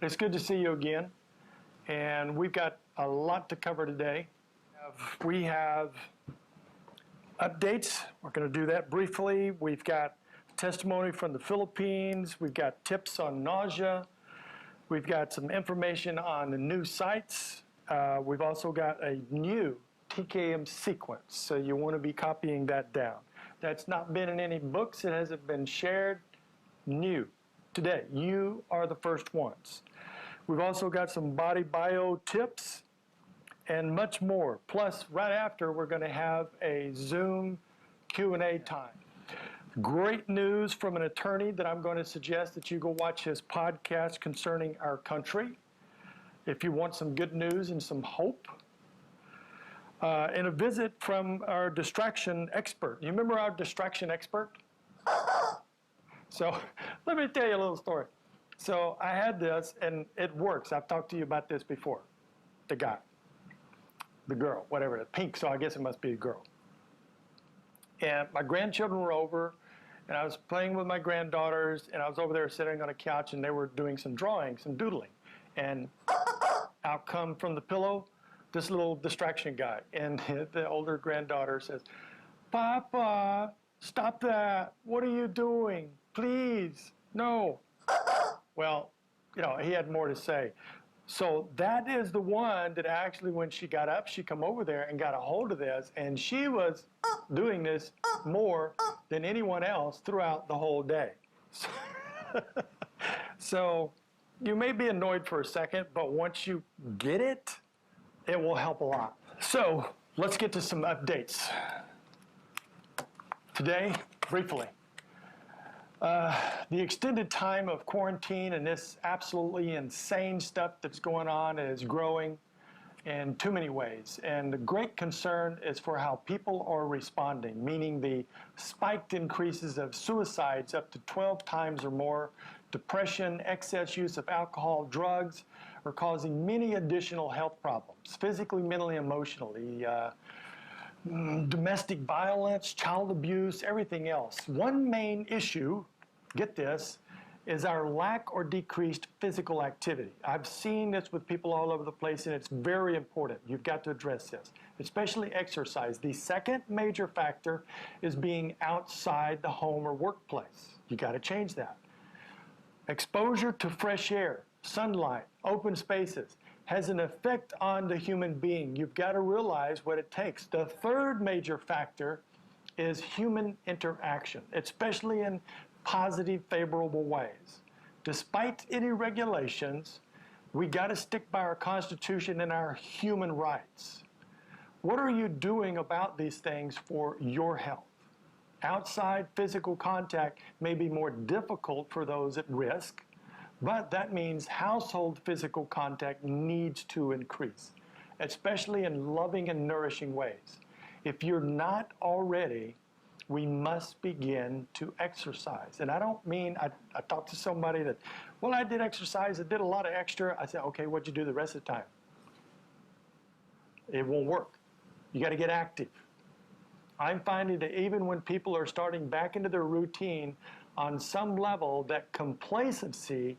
It's good to see you again. And we've got a lot to cover today. We have updates. We're going to do that briefly. We've got testimony from the Philippines. We've got tips on nausea. We've got some information on the new sites. We've also got a new TKM sequence, so you want to be copying that down. That's not been in any books. It hasn't been shared. New today. You are the first ones. We've also got some body bio tips and much more. Plus, right after, we're going to have a Zoom Q&A time. Great news from an attorney that I'm going to suggest that you go watch his podcast concerning our country if you want some good news and some hope. And a visit from our distraction expert. You remember our distraction expert? So let me tell you a little story. So I had this, and it works. I've talked to you about this before. The guy, the girl, whatever, the pink, so I guess it must be a girl. And my grandchildren were over, and I was playing with my granddaughters, and I was over there sitting on a couch, and they were doing some drawing, some doodling. And out come from the pillow this little distraction guy. And the older granddaughter says, "Papa, stop that. What are you doing? Please, no." Well, you know, he had more to say. So that is the one that actually, when she got up, she come over there and got a hold of this, and she was doing this more than anyone else throughout the whole day. So you may be annoyed for a second, but once you get it, it will help a lot. So let's get to some updates. Today, briefly, the extended time of quarantine and this absolutely insane stuff that's going on is growing in too many ways. And the great concern is for how people are responding, meaning the spiked increases of suicides up to 12 times or more, depression, excess use of alcohol, drugs, are causing many additional health problems, physically, mentally, emotionally, domestic violence, child abuse, everything else. One main issue, get this, is our lack or decreased physical activity. I've seen this with people all over the place, and it's very important. You've got to address this, especially exercise. The second major factor is being outside the home or workplace. You got to change that. Exposure to fresh air, sunlight, open spaces has an effect on the human being. You've got to realize what it takes. The third major factor is human interaction, especially in positive, favorable ways. Despite any regulations, we got to stick by our Constitution and our human rights. What are you doing about these things for your health? Outside physical contact may be more difficult for those at risk, but that means household physical contact needs to increase, especially in loving and nourishing ways. If you're not already, we must begin to exercise. And I don't mean, I talked to somebody that, well, I did exercise, I did a lot of extra. I said, okay, what'd you do the rest of the time? It won't work. You got to get active. I'm finding that even when people are starting back into their routine, on some level, that complacency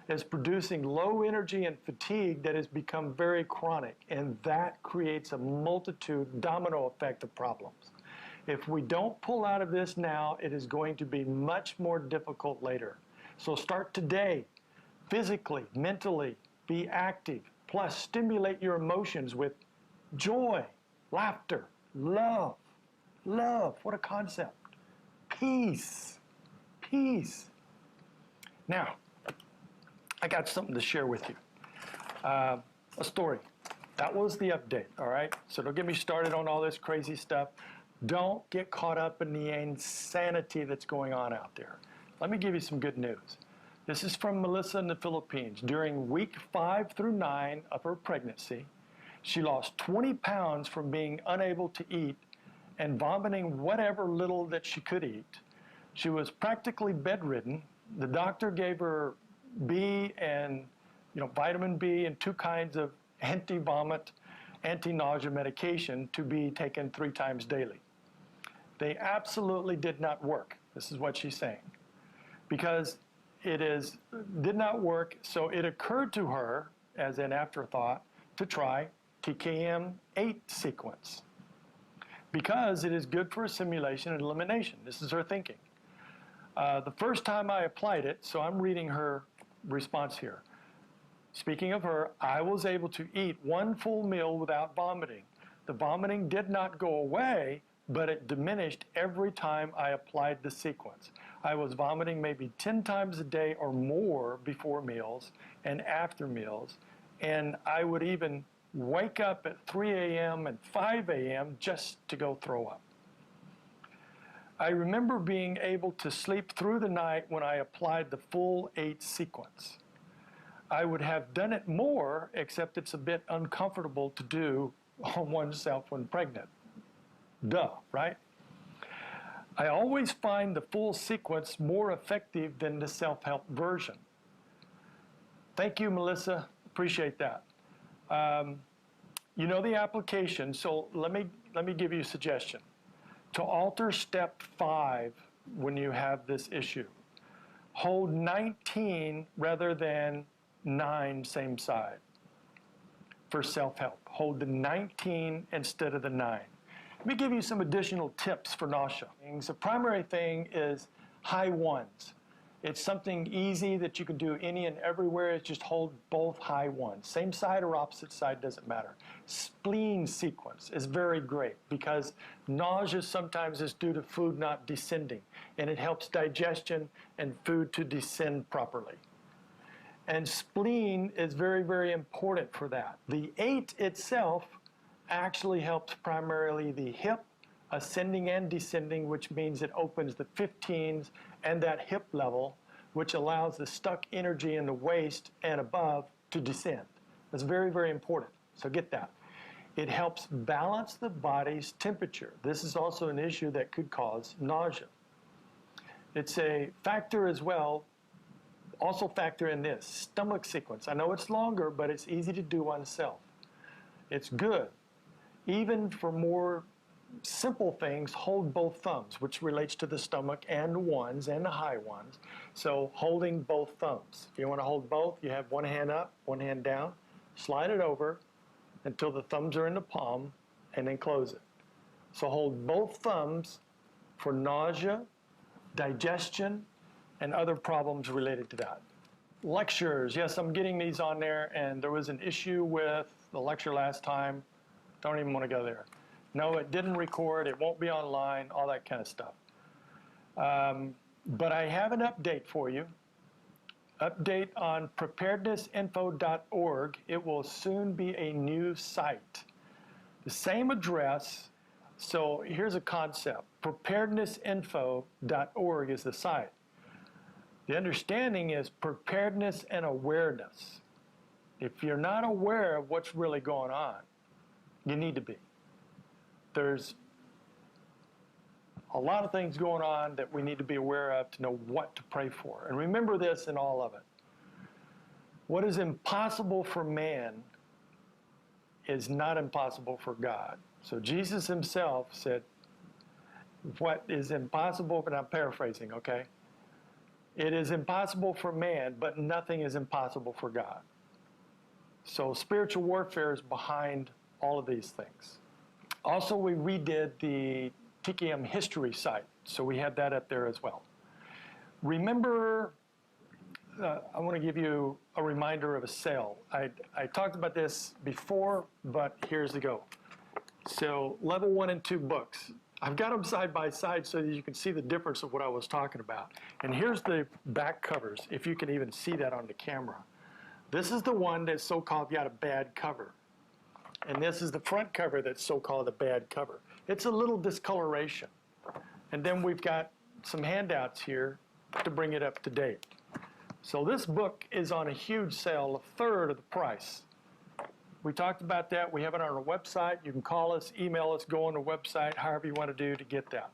is producing low energy and fatigue that has become very chronic, and that creates a multitude, domino effect of problems. If we don't pull out of this now, it is going to be much more difficult later. So start today, physically, mentally, be active, plus stimulate your emotions with joy, laughter, love. Love, what a concept. Peace, peace. Now, I got something to share with you. A story. That was the update, all right? So don't get me started on all this crazy stuff. Don't get caught up in the insanity that's going on out there. Let me give you some good news. This is from Melissa in the Philippines. During week 5 through 9 of her pregnancy, she lost 20 pounds from being unable to eat and vomiting whatever little that she could eat. She was practically bedridden. The doctor gave her B and vitamin B and 2 kinds of anti-vomit, anti-nausea medication to be taken 3 times daily. They absolutely did not work. This is what she's saying. Because did not work, so it occurred to her as an afterthought to try TKM8 sequence because it is good for assimilation and elimination. This is her thinking. The first time I applied it, so I'm reading her response here. Speaking of her, I was able to eat one full meal without vomiting. The vomiting did not go away, but it diminished every time I applied the sequence. I was vomiting maybe 10 times a day or more before meals and after meals, and I would even wake up at 3 a.m. and 5 a.m. just to go throw up. I remember being able to sleep through the night when I applied the full 8 sequence. I would have done it more, except it's a bit uncomfortable to do on oneself when pregnant. Duh, right? I always find the full sequence more effective than the self-help version. Thank you, Melissa. Appreciate that. You know the application, so let me give you a suggestion. To alter step 5 when you have this issue, hold 19 rather than 9 same side for self-help. Hold the 19 instead of the 9. Let me give you some additional tips for nausea. The primary thing is high ones. It's something easy that you can do any and everywhere. It's just hold both high ones. Same side or opposite side, doesn't matter. Spleen sequence is very great because nausea sometimes is due to food not descending, and it helps digestion and food to descend properly. And spleen is very, very important for that. The 8 itself actually helps primarily the hip, ascending and descending, which means it opens the 15s and that hip level, which allows the stuck energy in the waist and above to descend. That's very, very important. So get that. It helps balance the body's temperature. This is also an issue that could cause nausea. It's a factor as well. Also factor in this, stomach sequence. I know it's longer, but it's easy to do oneself. It's good. Even for more simple things, hold both thumbs, which relates to the stomach and the ones and the high ones. So holding both thumbs. If you want to hold both, you have one hand up, one hand down, slide it over until the thumbs are in the palm, and then close it. So hold both thumbs for nausea, digestion, and other problems related to that. Lectures, yes, I'm getting these on there, and there was an issue with the lecture last time. Don't even want to go there. No, it didn't record, it won't be online, all that kind of stuff. But I have an update for you. Update on preparednessinfo.org. It will soon be a new site. The same address, so here's a concept. Preparednessinfo.org is the site. The understanding is preparedness and awareness. If you're not aware of what's really going on, you need to be. There's a lot of things going on that we need to be aware of to know what to pray for. And remember this in all of it. What is impossible for man is not impossible for God. So Jesus himself said, what is impossible, and I'm paraphrasing, okay? It is impossible for man, but nothing is impossible for God. So spiritual warfare is behind all of these things. Also, we redid the TKM history site, so we had that up there as well. Remember, I want to give you a reminder of a sale. I talked about this before, but here's the go. So level 1 and 2 books. I've got them side by side so that you can see the difference of what I was talking about. And here's the back covers, if you can even see that on the camera. This is the one that's so-called got a bad cover. And this is the front cover that's so-called a bad cover. It's a little discoloration. And then we've got some handouts here to bring it up to date. So this book is on a huge sale, a third of the price. We talked about that. We have it on our website. You can call us, email us, go on the website, however you want to do to get that.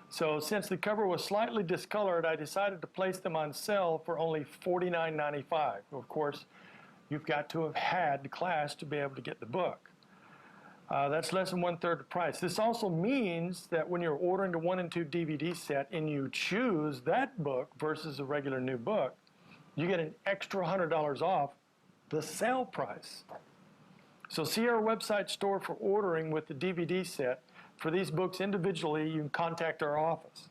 So since the cover was slightly discolored, I decided to place them on sale for only $49.95. Of course, you've got to have had the class to be able to get the book. That's less than 1/3 the price. This also means that when you're ordering the 1 and 2 DVD set and you choose that book versus a regular new book, you get an extra $100 off the sale price. So see our website store for ordering with the DVD set. For these books individually, you can contact our office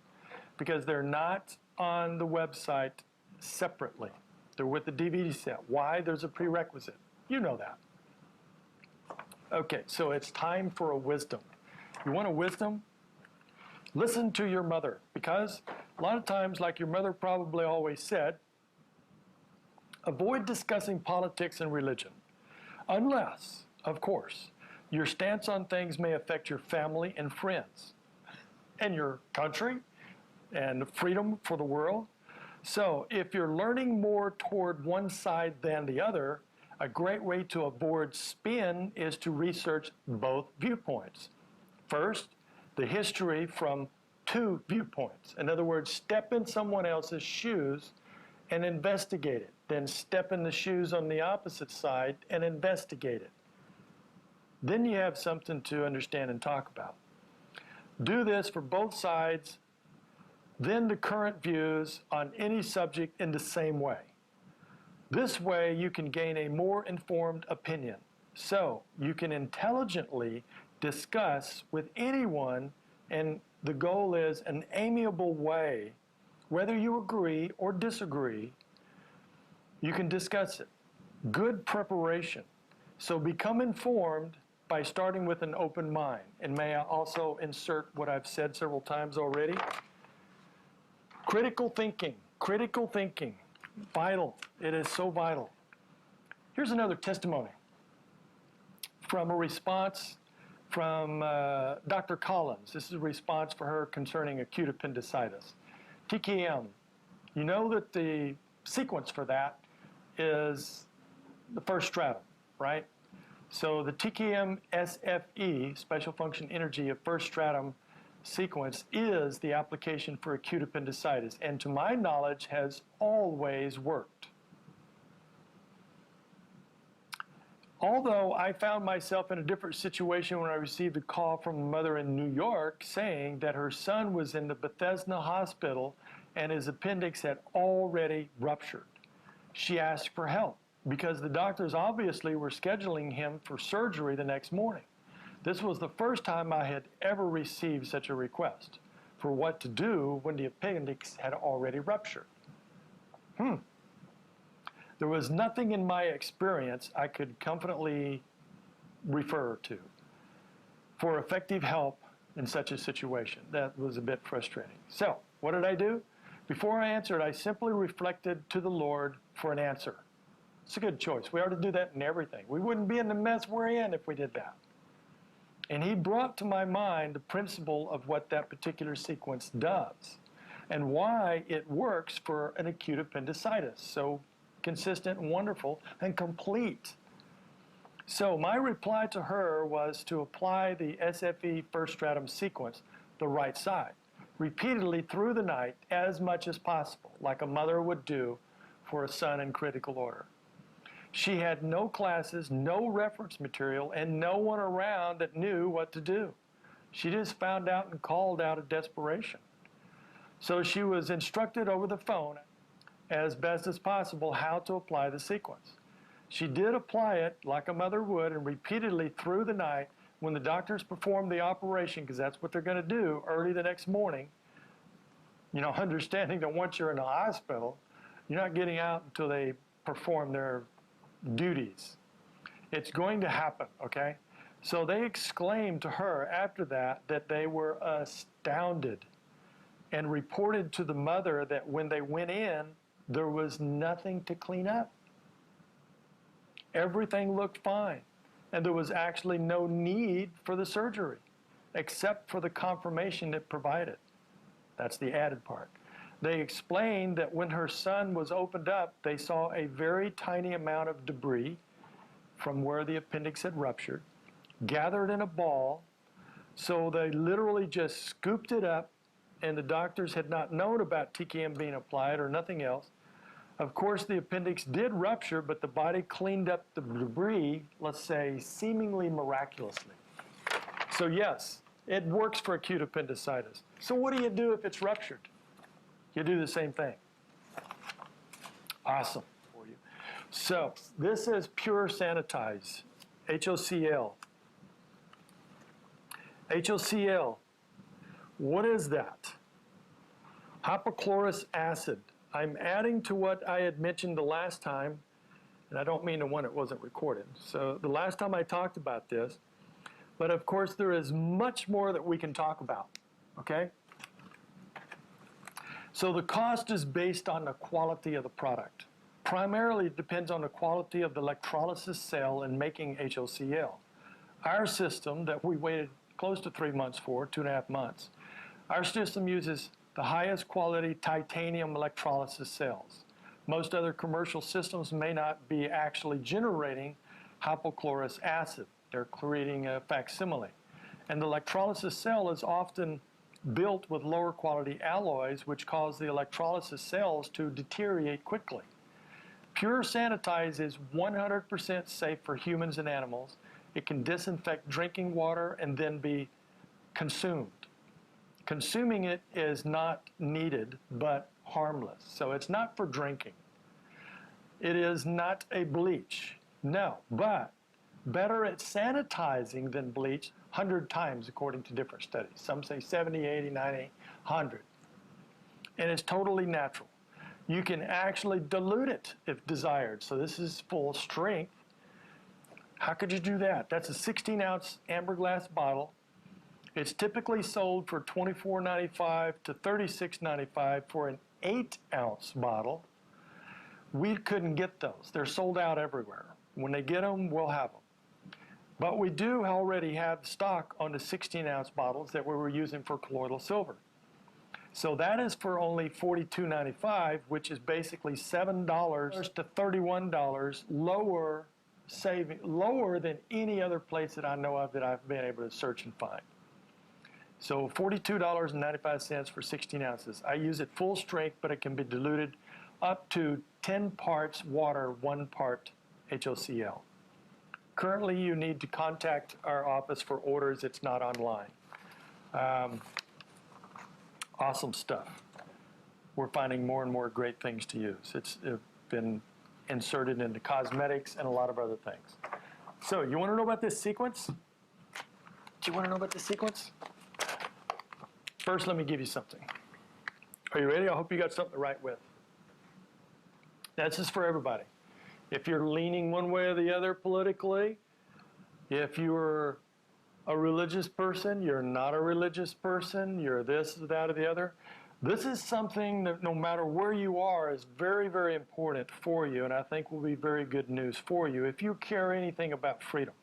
because they're not on the website separately. They're with the DVD set. Why? There's a prerequisite. You know that. Okay, so it's time for a wisdom. You want a wisdom? Listen to your mother, because a lot of times, like your mother probably always said, avoid discussing politics and religion, unless, of course, your stance on things may affect your family and friends, and your country, and freedom for the world. So if you're learning more toward one side than the other, a great way to avoid spin is to research both viewpoints. First, the history from 2 viewpoints. In other words, step in someone else's shoes and investigate it. Then step in the shoes on the opposite side and investigate it. Then you have something to understand and talk about. Do this for both sides, then the current views on any subject in the same way. This way you can gain a more informed opinion. So you can intelligently discuss with anyone, and the goal is an amiable way. Whether you agree or disagree, you can discuss it. Good preparation. So become informed by starting with an open mind. And may I also insert what I've said several times already? Critical thinking. Critical thinking. Vital. It is so vital. Here's another testimony from a response from Dr. Collins. This is a response for her concerning acute appendicitis. TKM. You know that the sequence for that is the first stratum, right? So the TKM SFE, special function energy of first stratum sequence, is the application for acute appendicitis, and to my knowledge has always worked. Although I found myself in a different situation when I received a call from a mother in New York saying that her son was in the Bethesda hospital and his appendix had already ruptured. She asked for help because the doctors obviously were scheduling him for surgery the next morning. This was the first time I had ever received such a request for what to do when the appendix had already ruptured. There was nothing in my experience I could confidently refer to for effective help in such a situation. That was a bit frustrating. So, what did I do? Before I answered, I simply reflected to the Lord for an answer. It's a good choice. We ought to do that in everything. We wouldn't be in the mess we're in if we did that. And he brought to my mind the principle of what that particular sequence does and why it works for an acute appendicitis. So consistent and wonderful and complete. So my reply to her was to apply the SFE first stratum sequence the right side, repeatedly through the night as much as possible, like a mother would do for a son in critical order. She had no classes, no reference material, and no one around that knew what to do. She just found out and called out of desperation. So she was instructed over the phone as best as possible how to apply the sequence. She did apply it like a mother would and repeatedly through the night when the doctors performed the operation, because that's what they're going to do early the next morning, you know, understanding that once you're in a hospital, you're not getting out until they perform their duties. It's going to happen, okay? So they exclaimed to her after that they were astounded and reported to the mother that when they went in, there was nothing to clean up. Everything looked fine, and there was actually no need for the surgery, except for the confirmation it provided. That's the added part. They explained that when her son was opened up, they saw a very tiny amount of debris from where the appendix had ruptured, gathered in a ball, so they literally just scooped it up, and the doctors had not known about TKM being applied or nothing else. Of course, the appendix did rupture, but the body cleaned up the debris, let's say, seemingly miraculously. So yes, it works for acute appendicitis. So what do you do if it's ruptured? You do the same thing. Awesome for you. So this is Pure Sanitize, HOCl. HOCl, what is that? Hypochlorous acid. I'm adding to what I had mentioned the last time, and I don't mean the one that wasn't recorded. So the last time I talked about this, but of course there is much more that we can talk about, okay? So the cost is based on the quality of the product. Primarily it depends on the quality of the electrolysis cell in making HOCl. Our system that we waited close to 3 months for, 2.5 months, our system uses the highest quality titanium electrolysis cells. Most other commercial systems may not be actually generating hypochlorous acid. They're creating a facsimile. And the electrolysis cell is often built with lower quality alloys, which cause the electrolysis cells to deteriorate quickly. Pure Sanitize is 100% safe for humans and animals. It can disinfect drinking water and then be consumed. Consuming it is not needed, but harmless. So it's not for drinking. It is not a bleach, no, but better at sanitizing than bleach 100 times according to different studies. Some say 70, 80, 90, 100. And it's totally natural. You can actually dilute it if desired. So this is full strength. How could you do that? That's a 16-ounce amber glass bottle. It's typically sold for $24.95 to $36.95 for an 8-ounce bottle. We couldn't get those. They're sold out everywhere. When they get them, we'll have them. But we do already have stock on the 16-ounce bottles that we were using for colloidal silver. So that is for only $42.95, which is basically $7 to $31 lower than any other place that I know of that I've been able to search and find. So $42.95 for 16 ounces. I use it full strength, but it can be diluted up to 10 parts water, 1 part HOCl. Currently, you need to contact our office for orders. It's not online. Awesome stuff. We're finding more and more great things to use. It's been inserted into cosmetics and a lot of other things. So you want to know about this sequence? Do you want to know about this sequence? First, let me give you something. Are you ready? I hope you got something to write with. This is for everybody. If you're leaning one way or the other politically, if you're a religious person, you're not a religious person, you're this, that, or the other, this is something that no matter where you are is very, very important for you, and I think will be very good news for you if you care anything about freedom.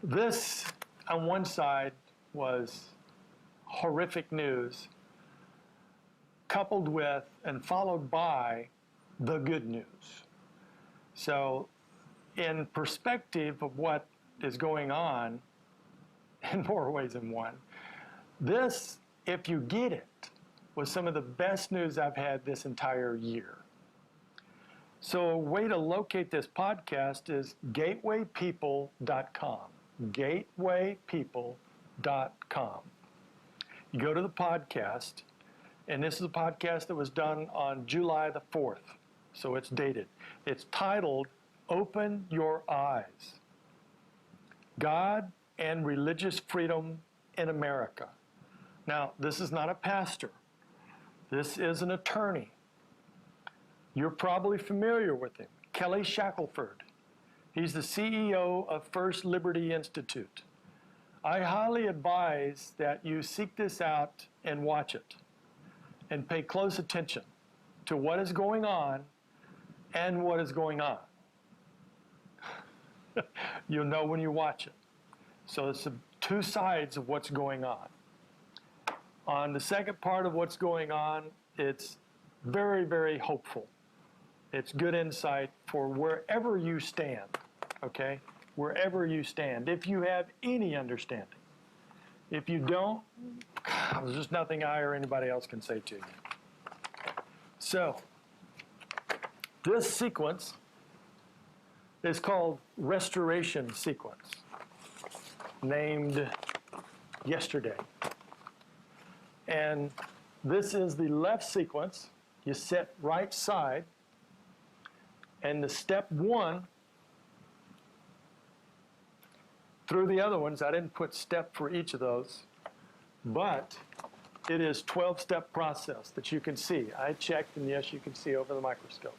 This, on one side, was horrific news, coupled with and followed by the good news. So, in perspective of what is going on, in more ways than one, this, if you get it, was some of the best news I've had this entire year. So a way to locate this podcast is gatewaypeople.com. Gatewaypeople.com. You go to the podcast, and this is a podcast that was done on July the 4th, so it's dated. It's titled, Open Your Eyes. God and Religious Freedom in America. Now, this is not a pastor. This is an attorney. You're probably familiar with him, Kelly Shackelford. He's the CEO of First Liberty Institute. I highly advise that you seek this out and watch it and pay close attention to what is going on and what is going on. You'll know when you watch it. So it's the two sides of what's going on. On the second part of what's going on, it's very, very hopeful. It's good insight for wherever you stand, okay? Wherever you stand, if you have any understanding. If you don't, there's just nothing I or anybody else can say to you. So, this sequence is called Restoration Sequence, named yesterday. And this is the left sequence. You set right side. And the step 1, through the other ones, I didn't put step for each of those, but it is 12-step process that you can see. I checked, and yes, you can see over the microscope.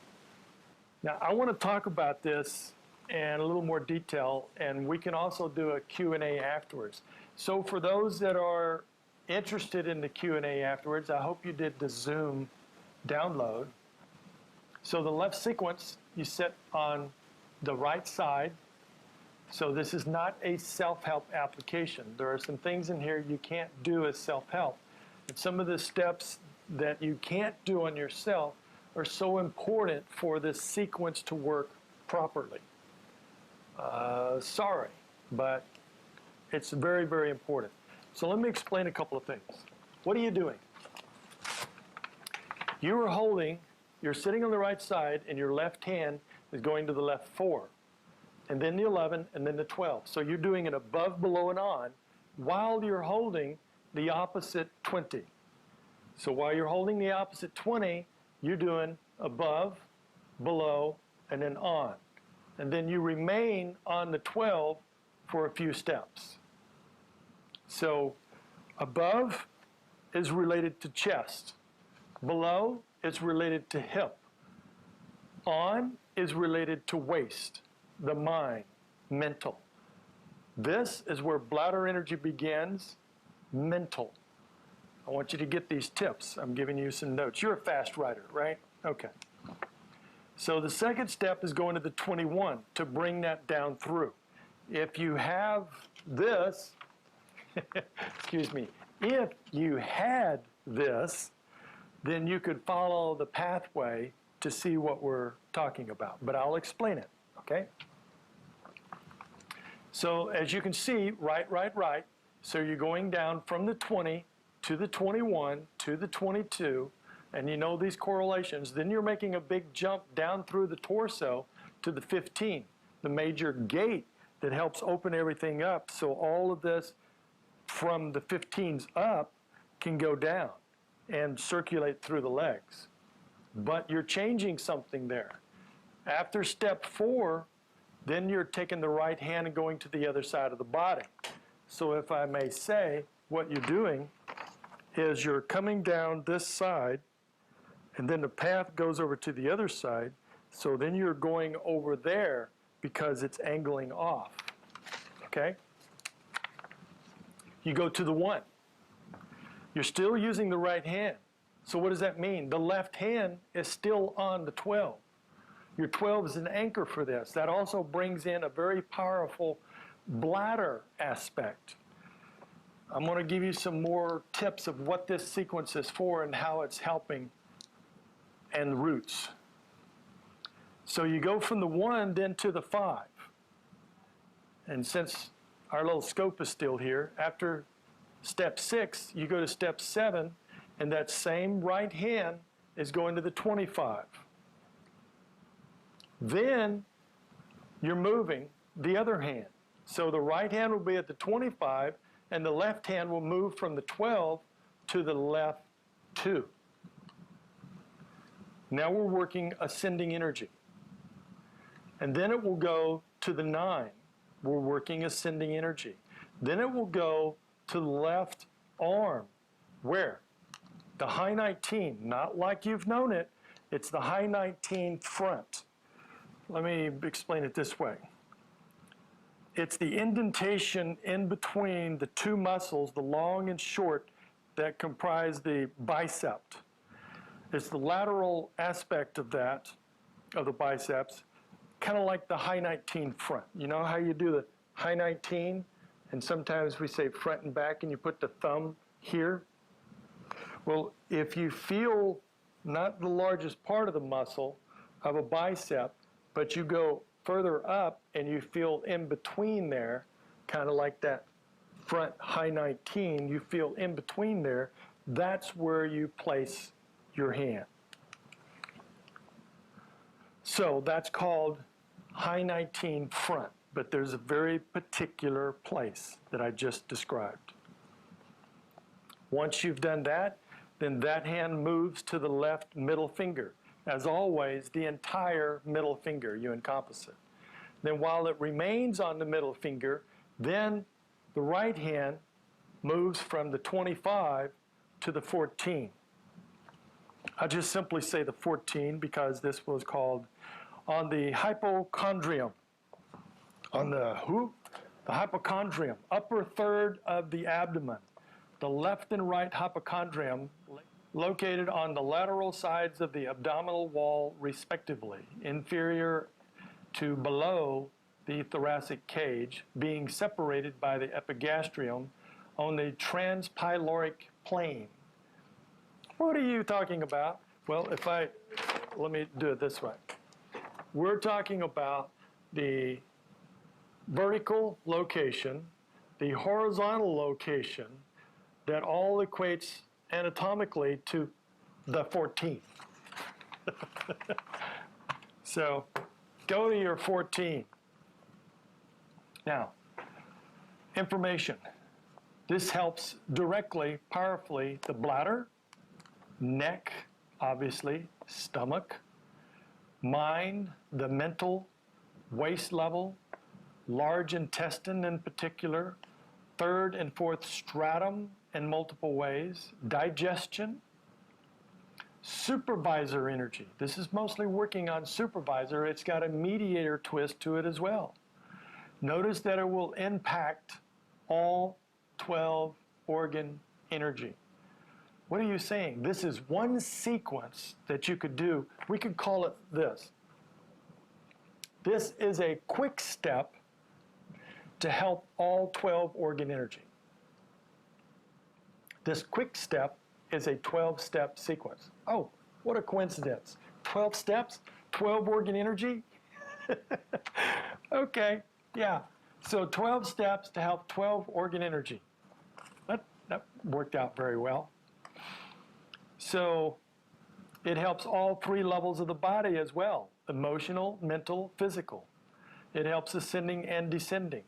Now, I want to talk about this in a little more detail, and we can also do a Q&A afterwards. So for those that are interested in the Q&A afterwards, I hope you did the Zoom download. So the left sequence you set on the right side. So this is not a self-help application. There are some things in here you can't do as self-help. And some of the steps that you can't do on yourself are so important for this sequence to work properly. Sorry, but it's very, very important. So let me explain a couple of things. What are you doing? You are holding, you're sitting on the right side, and your left hand is going to the left 4, and then the 11, and then the 12. So you're doing it above, below, and on while you're holding the opposite 20. So while you're holding the opposite 20, you're doing above, below, and then on. And then you remain on the 12 for a few steps. So above is related to chest. Below is related to hip. On is related to waist, the mind, mental. This is where bladder energy begins, mental. I want you to get these tips. I'm giving you some notes. You're a fast writer, right? Okay. So the second step is going to the 21 to bring that down through. If you have this, excuse me, if you had this, then you could follow the pathway to see what we're talking about. But I'll explain it, okay? So as you can see, right. So you're going down from the 20 to the 21 to the 22, and you know these correlations. Then you're making a big jump down through the torso to the 15, the major gate that helps open everything up. So all of this from the 15s up can go down and circulate through the legs. But you're changing something there. After step 4, then you're taking the right hand and going to the other side of the body. So if I may say, what you're doing is you're coming down this side, and then the path goes over to the other side. So then you're going over there because it's angling off, okay? You go to the 1. You're still using the right hand. So what does that mean? The left hand is still on the 12. Your 12 is an anchor for this. That also brings in a very powerful bladder aspect. I'm going to give you some more tips of what this sequence is for and how it's helping and roots. So you go from the 1 then to the 5. And since our little scope is still here, after step 6, you go to step 7, and that same right hand is going to the 25. Then you're moving the other hand. So the right hand will be at the 25, and the left hand will move from the 12 to the left 2. Now we're working ascending energy. And then it will go to the 9. We're working ascending energy. Then it will go to the left arm. Where? The high 19, not like you've known it. It's the high 19 front. Let me explain it this way. It's the indentation in between the two muscles, the long and short, that comprise the bicep. It's the lateral aspect of that, of the biceps, kind of like the high 19 front. You know how you do the high 19? And sometimes we say front and back, and you put the thumb here. Well, if you feel not the largest part of the muscle of a bicep, but you go further up and you feel in between there, kind of like that front high 19, you feel in between there, that's where you place your hand. So that's called high 19 front, but there's a very particular place that I just described. Once you've done that, then that hand moves to the left middle finger. As always, the entire middle finger, you encompass it. Then while it remains on the middle finger, then the right hand moves from the 25 to the 14. I just simply say the 14 because this was called on the hypochondrium. On the who? The hypochondrium, upper third of the abdomen. The left and right hypochondrium located on the lateral sides of the abdominal wall respectively, inferior to below the thoracic cage, being separated by the epigastrium on the transpyloric plane. What are you talking about? Well, let me do it this way. We're talking about the vertical location, the horizontal location, that all equates anatomically to the 14th. So go to your 14. Now, information. This helps directly, powerfully, the bladder, neck, obviously, stomach, mind, the mental, waist level, large intestine in particular, third and fourth stratum in multiple ways, digestion, supervisor energy. This is mostly working on supervisor. It's got a mediator twist to it as well. Notice that it will impact all 12 organ energy. What are you saying? This is one sequence that you could do. We could call it this. This is a quick step to help all 12 organ energy. This quick step is a 12-step sequence. Oh, what a coincidence. 12 steps, 12 organ energy? Okay, yeah. So 12 steps to help 12 organ energy. That worked out very well. So it helps all 3 levels of the body as well: emotional, mental, physical. It helps ascending and descending.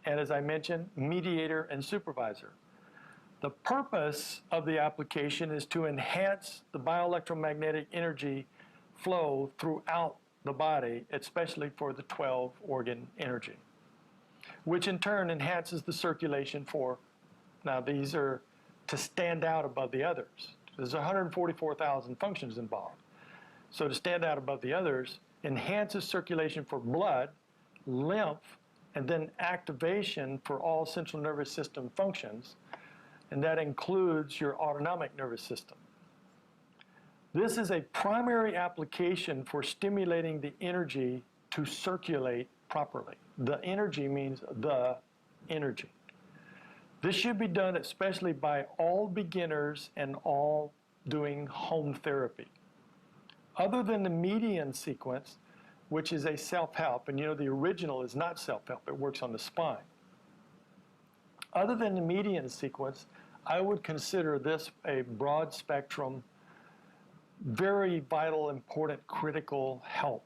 And as I mentioned, mediator and supervisor. The purpose of the application is to enhance the bioelectromagnetic energy flow throughout the body, especially for the 12 organ energy, which in turn enhances the circulation for, now these are to stand out above the others. There's 144,000 functions involved. So to stand out above the others, enhances circulation for blood, lymph, and then activation for all central nervous system functions, and that includes your autonomic nervous system. This is a primary application for stimulating the energy to circulate properly. The energy means the energy. This should be done especially by all beginners and all doing home therapy. Other than the median sequence, which is a self-help, and you know the original is not self-help, it works on the spine. Other than the median sequence, I would consider this a broad spectrum, very vital, important, critical help.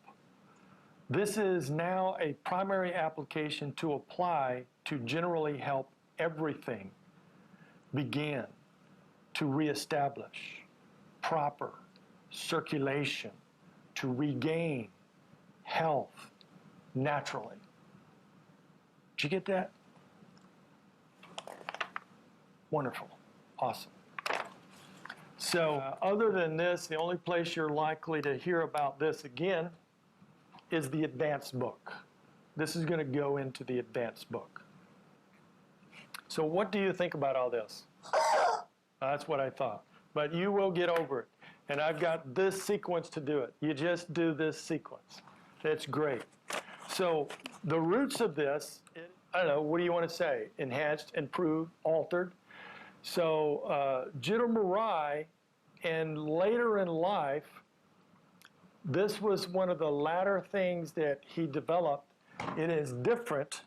This is now a primary application to apply to generally help everything begin to reestablish proper circulation, to regain health naturally. Did you get that? Wonderful. Awesome. So other than this, the only place you're likely to hear about this again is the advanced book. This is going to go into the advanced book. So what do you think about all this? That's what I thought. But you will get over it. And I've got this sequence to do it. You just do this sequence. It's great. So the roots of this, I don't know, what do you want to say? Enhanced, improved, altered. So Jiddu Marai, and later in life, this was one of the latter things that he developed. It is different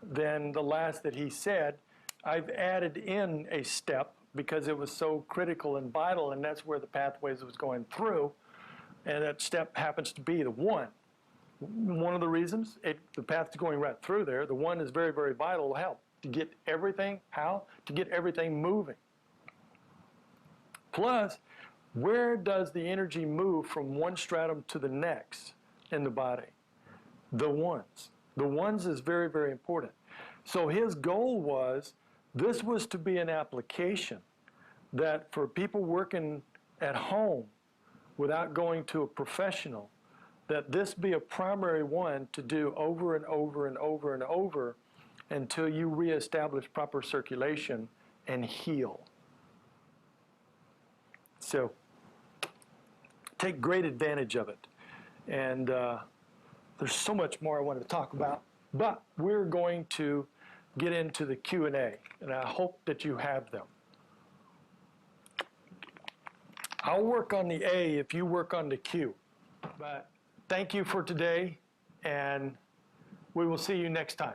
than the last that he said. I've added in a step because it was so critical and vital, and that's where the pathways was going through, and that step happens to be the one. One of the reasons, the path is going right through there, the one is very, very vital to help to get everything, how? To get everything moving. Plus, where does the energy move from one stratum to the next in the body? The ones. The ones is very, very important. So his goal was, this was to be an application that for people working at home without going to a professional, that this be a primary one to do over and over and over and over until you reestablish proper circulation and heal. So take great advantage of it. And there's so much more I wanted to talk about, but we're going to get into the Q&A, and I hope that you have them. I'll work on the A if you work on the Q. But thank you for today, and we will see you next time.